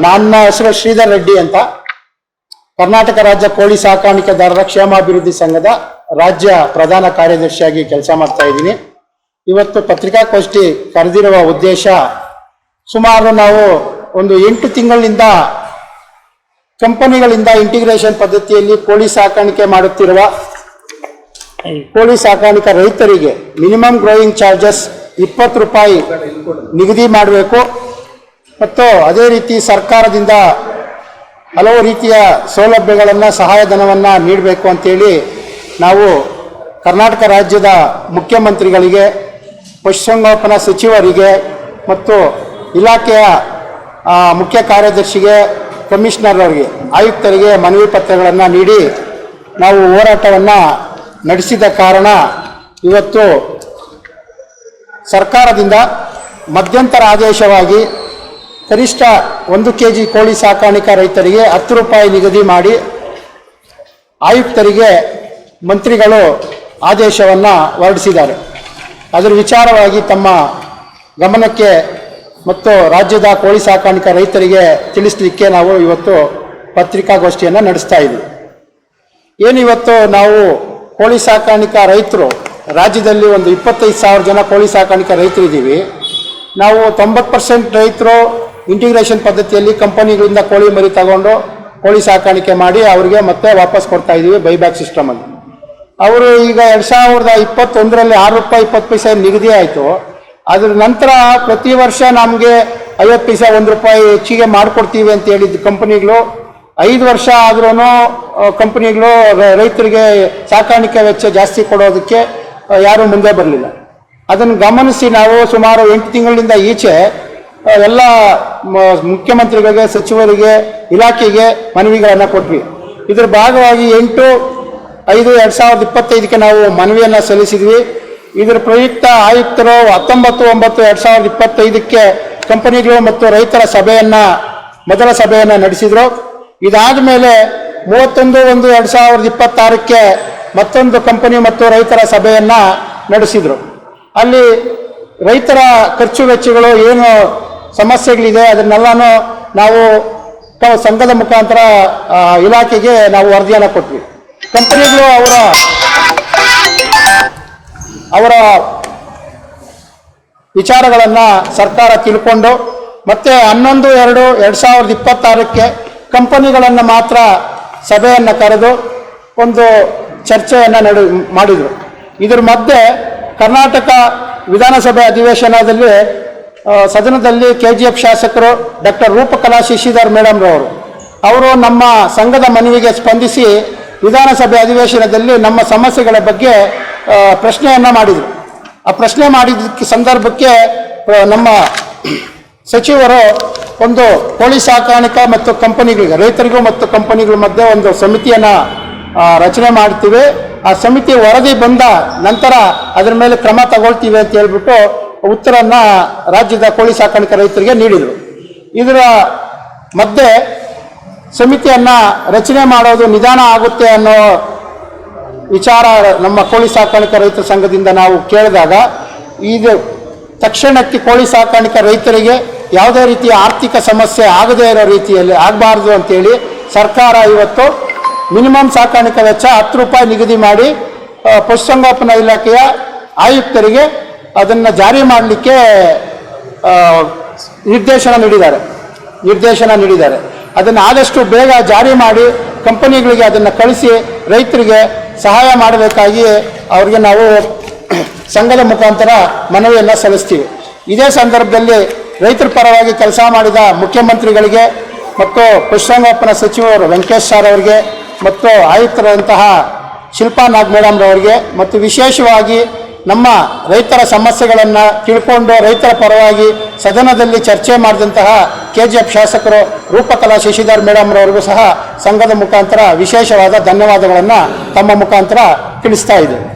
ನನ್ನ ಹೆಸರು ಶ್ರೀಧರ್ ರೆಡ್ಡಿ ಅಂತ, ಕರ್ನಾಟಕ ರಾಜ್ಯ ಕೋಳಿ ಸಾಕಾಣಿಕೆದಾರರ ಕ್ಷೇಮಾಭಿವೃದ್ಧಿ ಸಂಘದ ರಾಜ್ಯ ಪ್ರಧಾನ ಕಾರ್ಯದರ್ಶಿಯಾಗಿ ಕೆಲಸ ಮಾಡ್ತಾ ಇದ್ದೀನಿ. ಇವತ್ತು ಪತ್ರಿಕಾಗೋಷ್ಠಿ ಕರೆದಿರುವ ಉದ್ದೇಶ, ಸುಮಾರು ನಾವು ಒಂದು 8 ತಿಂಗಳಿಂದ ಕಂಪನಿಗಳಿಂದ ಇಂಟಿಗ್ರೇಷನ್ ಪದ್ಧತಿಯಲ್ಲಿ ಕೋಳಿ ಸಾಕಾಣಿಕೆ ಮಾಡುತ್ತಿರುವ ಕೋಳಿ ಸಾಕಾಣಿಕಾ ರೈತರಿಗೆ ಮಿನಿಮಮ್ ಗ್ರೋಯಿಂಗ್ ಚಾರ್ಜಸ್ 20 ರೂಪಾಯಿ ನಿಗದಿ ಮಾಡಬೇಕು ಮತ್ತು ಅದೇ ರೀತಿ ಸರ್ಕಾರದಿಂದ ಹಲವು ರೀತಿಯ ಸೌಲಭ್ಯಗಳನ್ನು, ಸಹಾಯಧನವನ್ನು ನೀಡಬೇಕು ಅಂತೇಳಿ ನಾವು ಕರ್ನಾಟಕ ರಾಜ್ಯದ ಮುಖ್ಯಮಂತ್ರಿಗಳಿಗೆ, ಪಶುಸಂಗೋಪನಾ ಸಚಿವರಿಗೆ ಮತ್ತು ಇಲಾಖೆಯ ಮುಖ್ಯ ಕಾರ್ಯದರ್ಶಿಗೆ, ಕಮಿಷನರ್ ಅವರಿಗೆ, ಆಯುಕ್ತರಿಗೆ ಮನವಿ ಪತ್ರಗಳನ್ನು ನೀಡಿ ನಾವು ಹೋರಾಟವನ್ನು ನಡೆಸಿದ ಕಾರಣ ಇವತ್ತು ಸರ್ಕಾರದಿಂದ ಮಧ್ಯಂತರ ಆದೇಶವಾಗಿ ಕನಿಷ್ಠ 1 kg ಕೋಳಿ ಸಾಕಾಣಿಕಾ ರೈತರಿಗೆ 10 ರೂಪಾಯಿ ನಿಗದಿ ಮಾಡಿ ಆಯುಕ್ತರಿಗೆ ಮಂತ್ರಿಗಳು ಆದೇಶವನ್ನು ಹೊರಡಿಸಿದ್ದಾರೆ. ಅದರ ವಿಚಾರವಾಗಿ ತಮ್ಮ ಗಮನಕ್ಕೆ ಮತ್ತು ರಾಜ್ಯದ ಕೋಳಿ ಸಾಕಾಣಿಕಾ ರೈತರಿಗೆ ತಿಳಿಸಲಿಕ್ಕೆ ನಾವು ಇವತ್ತು ಪತ್ರಿಕಾಗೋಷ್ಠಿಯನ್ನು ನಡೆಸ್ತಾ ಇದ್ದೀವಿ. ಏನಿವತ್ತು ನಾವು ಕೋಳಿ ಸಾಕಾಣಿಕಾ ರೈತರು ರಾಜ್ಯದಲ್ಲಿ ಒಂದು 25,000 ಜನ ಕೋಳಿ ಸಾಕಾಣಿಕಾ ರೈತರಿದ್ದೀವಿ. ನಾವು 90% ರೈತರು ಇಂಟಿಗ್ರೇಷನ್ ಪದ್ಧತಿಯಲ್ಲಿ ಕಂಪನಿಗಳಿಂದ ಕೋಳಿ ಮರಿ ತಗೊಂಡು ಕೋಳಿ ಸಾಕಾಣಿಕೆ ಮಾಡಿ ಅವರಿಗೆ ಮತ್ತೆ ವಾಪಸ್ ಕೊಡ್ತಾ ಇದ್ದೀವಿ ಬೈಬ್ಯಾಕ್ ಸಿಸ್ಟಮಲ್ಲಿ. ಅವರು ಈಗ 2021ರಲ್ಲಿ 6 ರೂಪಾಯಿ 20 ಪೈಸೆ ನಿಗದಿ ಆಯಿತು. ಅದ್ರ ನಂತರ ಪ್ರತಿ ವರ್ಷ ನಮಗೆ 50 ಪೈಸೆ 1 ರೂಪಾಯಿ ಹೆಚ್ಚಿಗೆ ಮಾಡಿಕೊಡ್ತೀವಿ ಅಂತ ಹೇಳಿದ್ದು ಕಂಪನಿಗಳು. 5 ವರ್ಷ ಆದ್ರೂ ಕಂಪನಿಗಳು ರೈತರಿಗೆ ಸಾಕಾಣಿಕೆ ವೆಚ್ಚ ಜಾಸ್ತಿ ಕೊಡೋದಕ್ಕೆ ಯಾರೂ ಮುಂದೆ ಬರಲಿಲ್ಲ. ಅದನ್ನು ಗಮನಿಸಿ ನಾವು ಸುಮಾರು 8 ತಿಂಗಳಿಂದ ಈಚೆ ಎಲ್ಲ ಮುಖ್ಯಮಂತ್ರಿಗಳಿಗೆ, ಸಚಿವರಿಗೆ, ಇಲಾಖೆಗೆ ಮನವಿಗಳನ್ನು ಕೊಟ್ವಿ. ಇದರ ಭಾಗವಾಗಿ 8/5/2025ಕ್ಕೆ ನಾವು ಮನವಿಯನ್ನು ಸಲ್ಲಿಸಿದ್ವಿ. ಇದರ ಪ್ರಯುಕ್ತ ಆಯುಕ್ತರು 19/9/2025ಕ್ಕೆ ಕಂಪನಿಗಳು ಮತ್ತು ರೈತರ ಮೊದಲ ಸಭೆಯನ್ನು ನಡೆಸಿದರು. ಇದಾದ ಮೇಲೆ 31/1/2026ಕ್ಕೆ ಮತ್ತೊಂದು ಕಂಪನಿ ಮತ್ತು ರೈತರ ಸಭೆಯನ್ನು ನಡೆಸಿದರು. ಅಲ್ಲಿ ರೈತರ ಖರ್ಚು ವೆಚ್ಚಗಳು ಏನು ಸಮಸ್ಯೆಗಳಿದೆ ಅದನ್ನೆಲ್ಲನೂ ನಾವು ಸಂಘದ ಮುಖಾಂತರ ಇಲಾಖೆಗೆ ನಾವು ವರದಿಯನ್ನು ಕೊಟ್ವಿ. ಕಂಪನಿಗಳು ಅವರ ವಿಚಾರಗಳನ್ನು ಸರ್ಕಾರ ತಿಳ್ಕೊಂಡು ಮತ್ತೆ 11/2/2026ಕ್ಕೆ ಕಂಪನಿಗಳನ್ನು ಮಾತ್ರ ಸಭೆಯನ್ನು ಕರೆದು ಒಂದು ಚರ್ಚೆಯನ್ನು ಮಾಡಿದರು. ಇದರ ಮಧ್ಯೆ ಕರ್ನಾಟಕ ವಿಧಾನಸಭೆ ಅಧಿವೇಶನದಲ್ಲಿ ಸದನದಲ್ಲಿ KGF ಶಾಸಕರು ಡಾಕ್ಟರ್ ರೂಪಕಲಾ ಶಶಿಧರ್ ಮೇಡಮ್ ಅವರು ನಮ್ಮ ಸಂಘದ ಮನವಿಗೆ ಸ್ಪಂದಿಸಿ ವಿಧಾನಸಭೆ ಅಧಿವೇಶನದಲ್ಲಿ ನಮ್ಮ ಸಮಸ್ಯೆಗಳ ಬಗ್ಗೆ ಪ್ರಶ್ನೆಯನ್ನು ಮಾಡಿದರು. ಆ ಪ್ರಶ್ನೆ ಮಾಡಿದ ಸಂದರ್ಭಕ್ಕೆ ನಮ್ಮ ಸಚಿವರು ಒಂದು ಕೋಳಿ ಸಾಕಾಣಿಕಾ ಮತ್ತು ಕಂಪನಿಗಳಿಗೆ, ರೈತರಿಗೂ ಮತ್ತು ಕಂಪನಿಗಳ ಮಧ್ಯೆ ಒಂದು ಸಮಿತಿಯನ್ನು ರಚನೆ ಮಾಡ್ತೀವಿ, ಆ ಸಮಿತಿ ವರದಿ ಬಂದ ನಂತರ ಅದರ ಮೇಲೆ ಕ್ರಮ ತಗೊಳ್ತೀವಿ ಅಂತ ಹೇಳ್ಬಿಟ್ಟು ಉತ್ತರವನ್ನು ರಾಜ್ಯದ ಕೋಳಿ ಸಾಕಾಣಿಕಾ ರೈತರಿಗೆ ನೀಡಿದರು. ಇದರ ಮಧ್ಯೆ ಸಮಿತಿಯನ್ನು ರಚನೆ ಮಾಡೋದು ನಿಧಾನ ಆಗುತ್ತೆ ಅನ್ನೋ ವಿಚಾರ ನಮ್ಮ ಕೋಳಿ ಸಾಕಾಣಿಕಾ ರೈತರ ಸಂಘದಿಂದ ನಾವು ಕೇಳಿದಾಗ, ಇದು ತಕ್ಷಣಕ್ಕೆ ಕೋಳಿ ಸಾಕಾಣಿಕಾ ರೈತರಿಗೆ ಯಾವುದೇ ರೀತಿಯ ಆರ್ಥಿಕ ಸಮಸ್ಯೆ ಆಗದೇ ಇರೋ ರೀತಿಯಲ್ಲಿ ಆಗಬಾರ್ದು ಅಂತೇಳಿ ಸರ್ಕಾರ ಇವತ್ತು ಮಿನಿಮಮ್ ಸಾಕಾಣಿಕಾ ವೆಚ್ಚ 10 ರೂಪಾಯಿ ನಿಗದಿ ಮಾಡಿ ಪಶುಸಂಗೋಪನಾ ಇಲಾಖೆಯ ಆಯುಕ್ತರಿಗೆ ಅದನ್ನು ಜಾರಿ ಮಾಡಲಿಕ್ಕೆ ನಿರ್ದೇಶನ ನೀಡಿದ್ದಾರೆ. ಅದನ್ನು ಆದಷ್ಟು ಬೇಗ ಜಾರಿ ಮಾಡಿ ಕಂಪನಿಗಳಿಗೆ ಅದನ್ನು ಕಳಿಸಿ ರೈತರಿಗೆ ಸಹಾಯ ಮಾಡಬೇಕಾಗಿ ಅವ್ರಿಗೆ ನಾವು ಸಂಘದ ಮುಖಾಂತರ ಮನವಿಯನ್ನು ಸಲ್ಲಿಸ್ತೀವಿ. ಇದೇ ಸಂದರ್ಭದಲ್ಲಿ ರೈತರ ಪರವಾಗಿ ಕೆಲಸ ಮಾಡಿದ ಮುಖ್ಯಮಂತ್ರಿಗಳಿಗೆ ಮತ್ತು ಪಶುಸಂಗೋಪನಾ ಸಚಿವರು ವೆಂಕಟೇಶ್ ಸರ್ ಅವರಿಗೆ ಮತ್ತು ಆಯುಕ್ತರಂತಹ ಶಿಲ್ಪಾ ನಾಗ್ ಮೇಡಮ್ ಅವರಿಗೆ ಮತ್ತು ವಿಶೇಷವಾಗಿ ನಮ್ಮ ರೈತರ ಸಮಸ್ಯೆಗಳನ್ನು ತಿಳ್ಕೊಂಡು ರೈತರ ಪರವಾಗಿ ಸದನದಲ್ಲಿ ಚರ್ಚೆ ಮಾಡಿದಂತಹ KGF ಶಾಸಕರು ರೂಪಕಲಾ ಶಶಿಧರ್ ಮೇಡಮ್ ಅವರಿಗೂ ಸಹ ಸಂಘದ ಮುಖಾಂತರ ವಿಶೇಷವಾದ ಧನ್ಯವಾದಗಳನ್ನು ತಮ್ಮ ಮುಖಾಂತರ ತಿಳಿಸ್ತಾ ಇದ್ದೇವೆ.